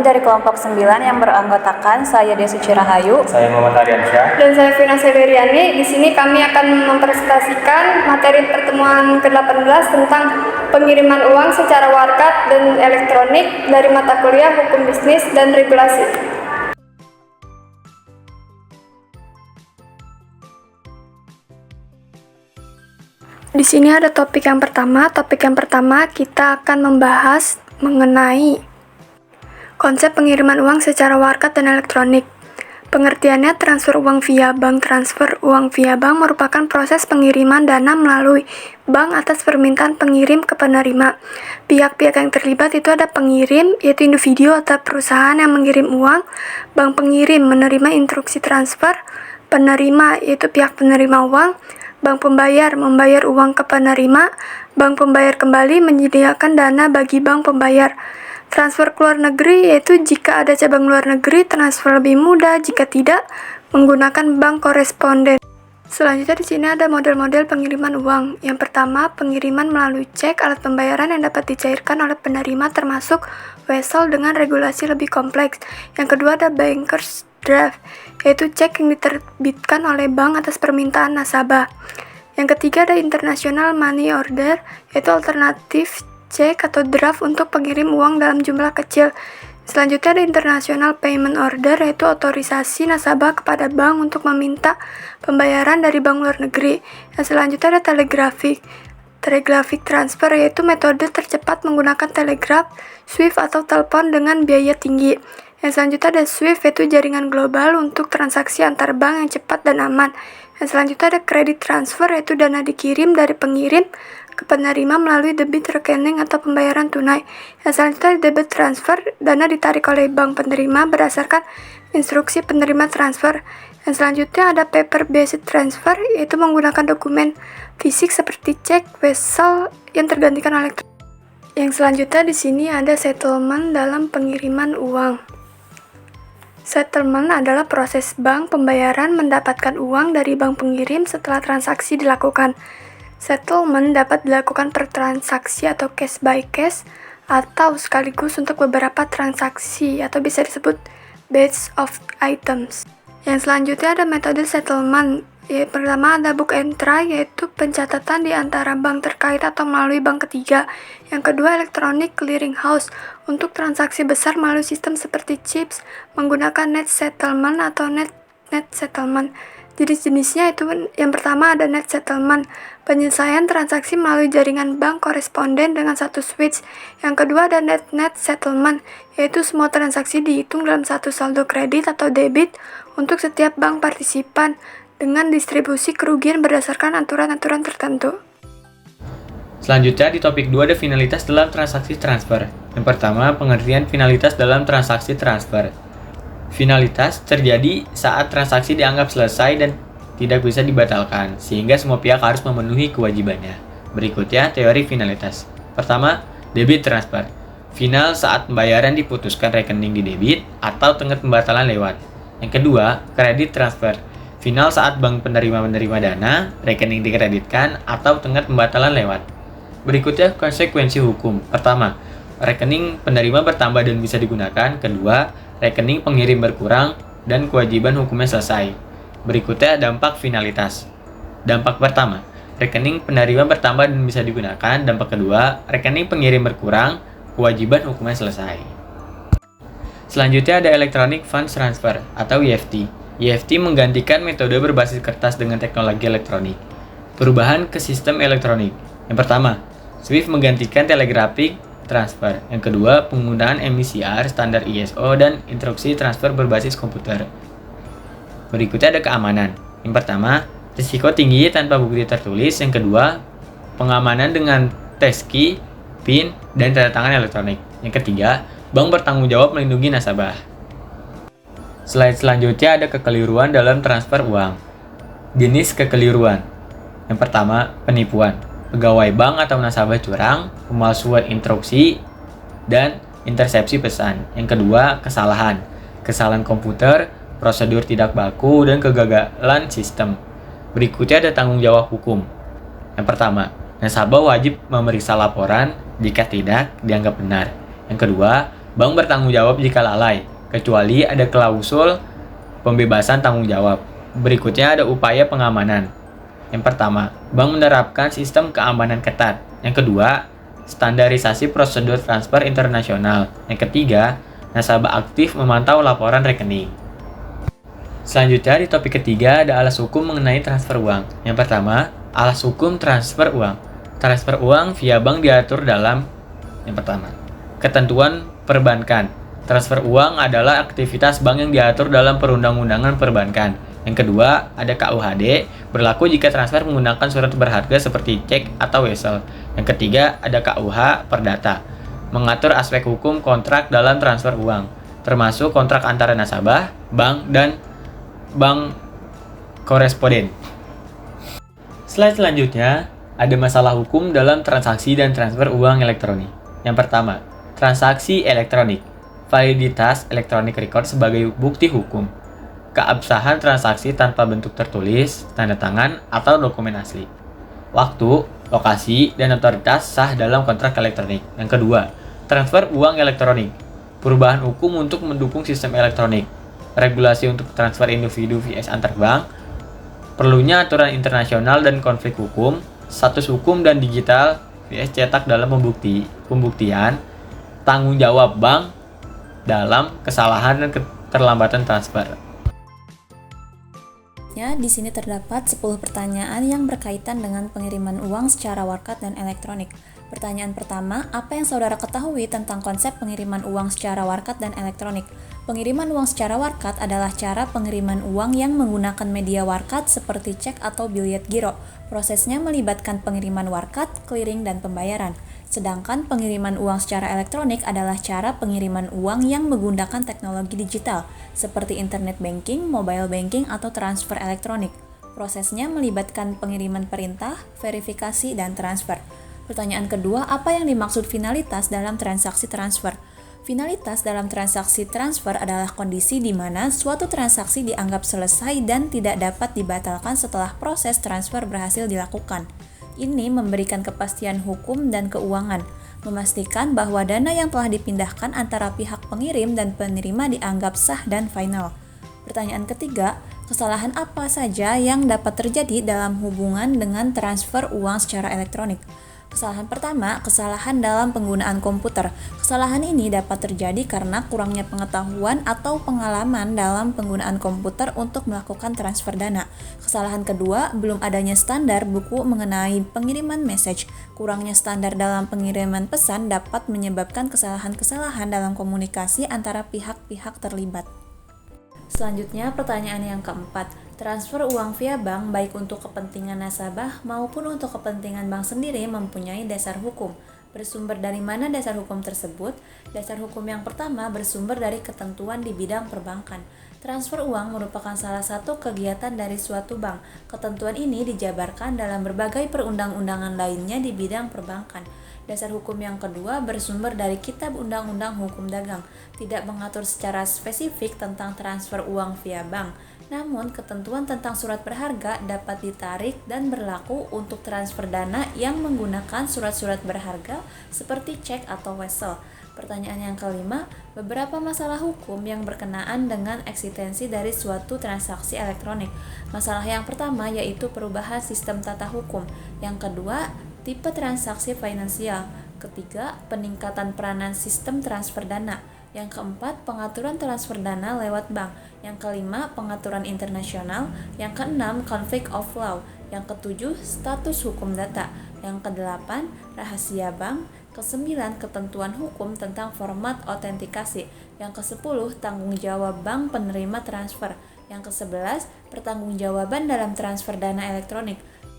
kami dari kelompok 9 yang beranggotakan saya Desi Rahayu, saya Muhammad Aryansyah, dan saya Vina Severiani. Di sini kami akan mempresentasikan materi pertemuan ke-18 tentang pengiriman uang secara warkat dan elektronik dari mata kuliah Hukum Bisnis dan Regulasi. Di sini ada topik yang pertama. Topik yang pertama kita akan membahas mengenai konsep pengiriman uang secara warkat dan elektronik. Pengertiannya, transfer uang via bank. Transfer uang via bank merupakan proses pengiriman dana melalui bank atas permintaan pengirim ke penerima. Pihak-pihak yang terlibat itu ada pengirim, yaitu individu atau perusahaan yang mengirim uang, bank pengirim menerima instruksi transfer, penerima yaitu pihak penerima uang, bank pembayar membayar uang ke penerima, bank pembayar kembali menyediakan dana bagi bank pembayar. Transfer ke luar negeri yaitu jika ada cabang luar negeri, transfer lebih mudah, jika tidak, menggunakan bank koresponden. Selanjutnya di sini ada model-model pengiriman uang. Yang pertama, pengiriman melalui cek, alat pembayaran yang dapat dicairkan oleh penerima termasuk wesel dengan regulasi lebih kompleks. Yang kedua ada bankers draft, yaitu cek yang diterbitkan oleh bank atas permintaan nasabah. Yang ketiga ada international money order, yaitu alternatif cek atau draft untuk pengirim uang dalam jumlah kecil. Selanjutnya ada international payment order, yaitu otorisasi nasabah kepada bank untuk meminta pembayaran dari bank luar negeri. Yang selanjutnya ada telegraphic transfer, yaitu metode tercepat menggunakan telegraf, SWIFT atau telepon dengan biaya tinggi. Yang selanjutnya ada SWIFT, yaitu jaringan global untuk transaksi antar bank yang cepat dan aman. Yang selanjutnya ada credit transfer, yaitu dana dikirim dari pengirim ke penerima melalui debit rekening atau pembayaran tunai. Yang selanjutnya ada debit transfer, dana ditarik oleh bank penerima berdasarkan instruksi penerima transfer. Yang selanjutnya ada paper based transfer, yaitu menggunakan dokumen fisik seperti cek, wesel yang tergantikan elektronik. Yang selanjutnya di sini ada settlement dalam pengiriman uang. Settlement adalah proses bank pembayaran mendapatkan uang dari bank pengirim setelah transaksi dilakukan. Settlement dapat dilakukan per transaksi atau cash by cash atau sekaligus untuk beberapa transaksi atau bisa disebut batch of items. Yang selanjutnya ada metode settlement. Pertama ada book entry, yaitu pencatatan di antara bank terkait atau melalui bank ketiga. Yang kedua electronic clearing house, untuk transaksi besar melalui sistem seperti CHIPS menggunakan net settlement atau net settlement. Jenis-jenisnya itu yang pertama ada net settlement, penyelesaian transaksi melalui jaringan bank koresponden dengan satu switch. Yang kedua ada net settlement, yaitu semua transaksi dihitung dalam satu saldo kredit atau debit untuk setiap bank partisipan dengan distribusi kerugian berdasarkan aturan-aturan tertentu. Selanjutnya di topik 2 ada finalitas dalam transaksi transfer. Yang pertama, pengertian finalitas dalam transaksi transfer. Finalitas terjadi saat transaksi dianggap selesai dan tidak bisa dibatalkan, sehingga semua pihak harus memenuhi kewajibannya. Berikutnya, teori finalitas. Pertama, debit transfer. Final saat pembayaran diputuskan rekening di debit atau tenggat pembatalan lewat. Yang kedua, kredit transfer. Final saat bank penerima menerima dana, rekening dikreditkan atau tenggat pembatalan lewat. Berikutnya, konsekuensi hukum. Pertama, rekening penerima bertambah dan bisa digunakan. Kedua, rekening pengirim berkurang dan kewajiban hukumnya selesai. Berikutnya, dampak finalitas. Dampak pertama, rekening penerima bertambah dan bisa digunakan. Dampak kedua, rekening pengirim berkurang, kewajiban hukumnya selesai. Selanjutnya ada electronic funds transfer atau EFT. EFT menggantikan metode berbasis kertas dengan teknologi elektronik. Perubahan ke sistem elektronik. Yang pertama, SWIFT menggantikan telegraphic transfer. Yang kedua, penggunaan MICR, standar ISO, dan instruksi transfer berbasis komputer. Berikutnya ada keamanan. Yang pertama, risiko tinggi tanpa bukti tertulis. Yang kedua, pengamanan dengan passkey, PIN, dan tanda tangan elektronik. Yang ketiga, bank bertanggung jawab melindungi nasabah. Slide selanjutnya ada kekeliruan dalam transfer uang. Jenis kekeliruan. Yang pertama, penipuan. Pegawai bank atau nasabah curang, pemalsuan instruksi, dan intersepsi pesan. Yang kedua, kesalahan. Kesalahan komputer, prosedur tidak baku, dan kegagalan sistem. Berikutnya ada tanggung jawab hukum. Yang pertama, nasabah wajib memeriksa laporan, jika tidak dianggap benar. Yang kedua, Bank bertanggung jawab jika lalai, kecuali ada klausul pembebasan tanggung jawab. Berikutnya ada upaya pengamanan. Yang pertama, bank menerapkan sistem keamanan ketat. Yang kedua, standarisasi prosedur transfer internasional. Yang ketiga, nasabah aktif memantau laporan rekening. Selanjutnya di topik ketiga ada alas hukum mengenai transfer uang. Yang pertama, alas hukum transfer uang. Transfer uang via bank diatur dalam yang pertama, ketentuan perbankan. Transfer uang adalah aktivitas bank yang diatur dalam perundang-undangan perbankan. Yang kedua, ada KUHD, berlaku jika transfer menggunakan surat berharga seperti cek atau wesel. Yang ketiga, ada KUH Perdata, mengatur aspek hukum kontrak dalam transfer uang, termasuk kontrak antara nasabah, bank, dan bank koresponden. Slide selanjutnya, ada masalah hukum dalam transaksi dan transfer uang elektronik. Yang pertama, transaksi elektronik. Validitas elektronik record sebagai bukti hukum. Keabsahan transaksi tanpa bentuk tertulis, tanda tangan, atau dokumen asli. Waktu, lokasi, dan otoritas sah dalam kontrak elektronik. Yang kedua, transfer uang elektronik. Perubahan hukum untuk mendukung sistem elektronik. Regulasi untuk transfer individu vs antar bank, perlunya aturan internasional dan konflik hukum, status hukum dan digital vs cetak dalam pembuktian, tanggung jawab bank dalam kesalahan dan keterlambatan transfer. Di sini terdapat 10 pertanyaan yang berkaitan dengan pengiriman uang secara warkat dan elektronik. Pertanyaan pertama, apa yang saudara ketahui tentang konsep pengiriman uang secara warkat dan elektronik? Pengiriman uang secara warkat adalah cara pengiriman uang yang menggunakan media warkat seperti cek atau biljet giro. Prosesnya melibatkan pengiriman warkat, clearing, dan pembayaran. Sedangkan pengiriman uang secara elektronik adalah cara pengiriman uang yang menggunakan teknologi digital, seperti internet banking, mobile banking, atau transfer elektronik. Prosesnya melibatkan pengiriman perintah, verifikasi, dan transfer. Pertanyaan kedua, apa yang dimaksud finalitas dalam transaksi transfer? Finalitas dalam transaksi transfer adalah kondisi di mana suatu transaksi dianggap selesai dan tidak dapat dibatalkan setelah proses transfer berhasil dilakukan. Ini memberikan kepastian hukum dan keuangan, memastikan bahwa dana yang telah dipindahkan antara pihak pengirim dan penerima dianggap sah dan final. Pertanyaan ketiga, kesalahan apa saja yang dapat terjadi dalam hubungan dengan transfer uang secara elektronik? Kesalahan pertama, kesalahan dalam penggunaan komputer. Kesalahan ini dapat terjadi karena kurangnya pengetahuan atau pengalaman dalam penggunaan komputer untuk melakukan transfer dana. Kesalahan kedua, belum adanya standar buku mengenai pengiriman message. Kurangnya standar dalam pengiriman pesan dapat menyebabkan kesalahan-kesalahan dalam komunikasi antara pihak-pihak terlibat. Selanjutnya, pertanyaan yang keempat. Transfer uang via bank baik untuk kepentingan nasabah maupun untuk kepentingan bank sendiri mempunyai dasar hukum. Bersumber dari mana dasar hukum tersebut? Dasar hukum yang pertama bersumber dari ketentuan di bidang perbankan. Transfer uang merupakan salah satu kegiatan dari suatu bank. Ketentuan ini dijabarkan dalam berbagai perundang-undangan lainnya di bidang perbankan. Dasar hukum yang kedua bersumber dari Kitab Undang-Undang Hukum Dagang, tidak mengatur secara spesifik tentang transfer uang via bank. Namun, ketentuan tentang surat berharga dapat ditarik dan berlaku untuk transfer dana yang menggunakan surat-surat berharga seperti cek atau wesel. Pertanyaan yang kelima, beberapa masalah hukum yang berkenaan dengan eksistensi dari suatu transaksi elektronik. Masalah yang pertama yaitu perubahan sistem tata hukum. Yang kedua, tipe transaksi finansial. Ketiga, peningkatan peranan sistem transfer dana. Yang keempat, pengaturan transfer dana lewat bank. Yang kelima, pengaturan internasional. Yang keenam, conflict of law. Yang ketujuh, status hukum data. Yang kedelapan, rahasia bank. Kesembilan, ketentuan hukum tentang format autentikasi. Yang kesepuluh, tanggung jawab bank penerima transfer. Yang kesebelas, pertanggungjawaban dalam transfer dana elektronik.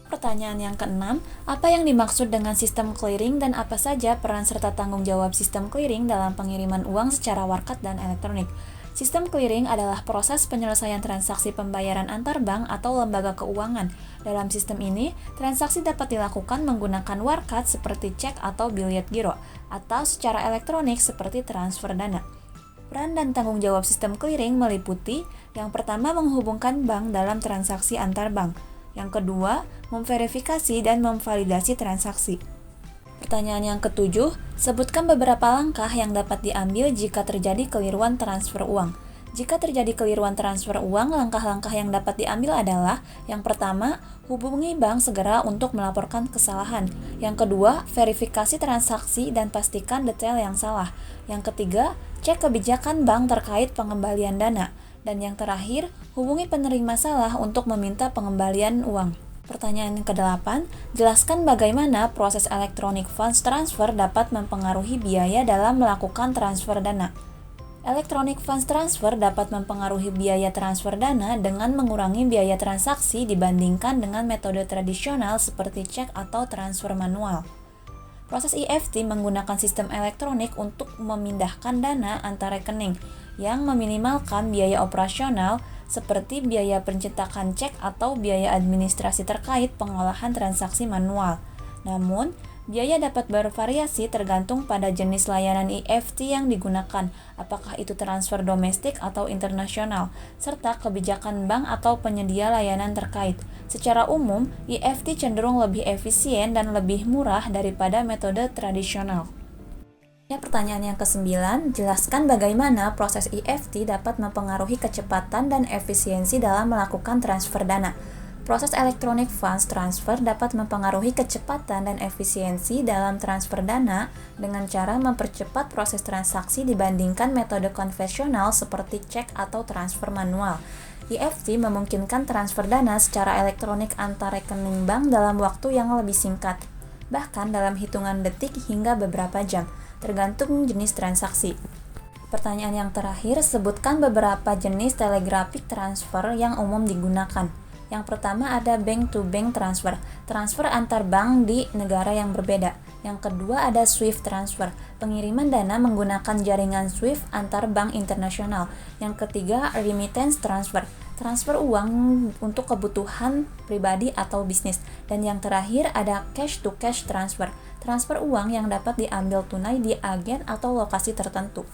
Pertanyaan yang keenam, apa yang dimaksud dengan sistem clearing dan apa saja peran serta tanggung jawab sistem clearing dalam pengiriman uang secara warkat dan elektronik? Sistem clearing adalah proses penyelesaian transaksi pembayaran antar bank atau lembaga keuangan. Dalam sistem ini, transaksi dapat dilakukan menggunakan warkat seperti cek atau biljet giro, atau secara elektronik seperti transfer dana. Peran dan tanggung jawab sistem clearing meliputi, yang pertama menghubungkan bank dalam transaksi antar bank. Yang kedua, memverifikasi dan memvalidasi transaksi. Pertanyaan yang ketujuh, sebutkan beberapa langkah yang dapat diambil jika terjadi keliruan transfer uang. Jika terjadi keliruan transfer uang, langkah-langkah yang dapat diambil adalah: yang pertama, hubungi bank segera untuk melaporkan kesalahan. Yang kedua, verifikasi transaksi dan pastikan detail yang salah. Yang ketiga, cek kebijakan bank terkait pengembalian dana. Dan yang terakhir, hubungi penerima salah untuk meminta pengembalian uang. Pertanyaan yang ke-8, jelaskan bagaimana proses electronic funds transfer dapat mempengaruhi biaya dalam melakukan transfer dana. Electronic funds transfer dapat mempengaruhi biaya transfer dana dengan mengurangi biaya transaksi dibandingkan dengan metode tradisional seperti cek atau transfer manual. Proses EFT menggunakan sistem elektronik untuk memindahkan dana antar rekening yang meminimalkan biaya operasional seperti biaya pencetakan cek atau biaya administrasi terkait pengolahan transaksi manual. Namun, biaya dapat bervariasi tergantung pada jenis layanan EFT yang digunakan, apakah itu transfer domestik atau internasional, serta kebijakan bank atau penyedia layanan terkait. Secara umum, EFT cenderung lebih efisien dan lebih murah daripada metode tradisional. Pertanyaan yang ke-9, jelaskan bagaimana proses EFT dapat mempengaruhi kecepatan dan efisiensi dalam melakukan transfer dana. Proses electronic funds transfer dapat mempengaruhi kecepatan dan efisiensi dalam transfer dana dengan cara mempercepat proses transaksi dibandingkan metode konvensional seperti cek atau transfer manual. EFT memungkinkan transfer dana secara elektronik antar rekening bank dalam waktu yang lebih singkat, bahkan dalam hitungan detik hingga beberapa jam, tergantung jenis transaksi. Pertanyaan yang terakhir, sebutkan beberapa jenis telegraphic transfer yang umum digunakan. Yang pertama ada bank-to-bank transfer, transfer antar bank di negara yang berbeda. Yang kedua ada SWIFT transfer, pengiriman dana menggunakan jaringan SWIFT antar bank internasional. Yang ketiga remittance transfer, transfer uang untuk kebutuhan pribadi atau bisnis. Dan yang terakhir ada cash-to-cash transfer, transfer uang yang dapat diambil tunai di agen atau lokasi tertentu.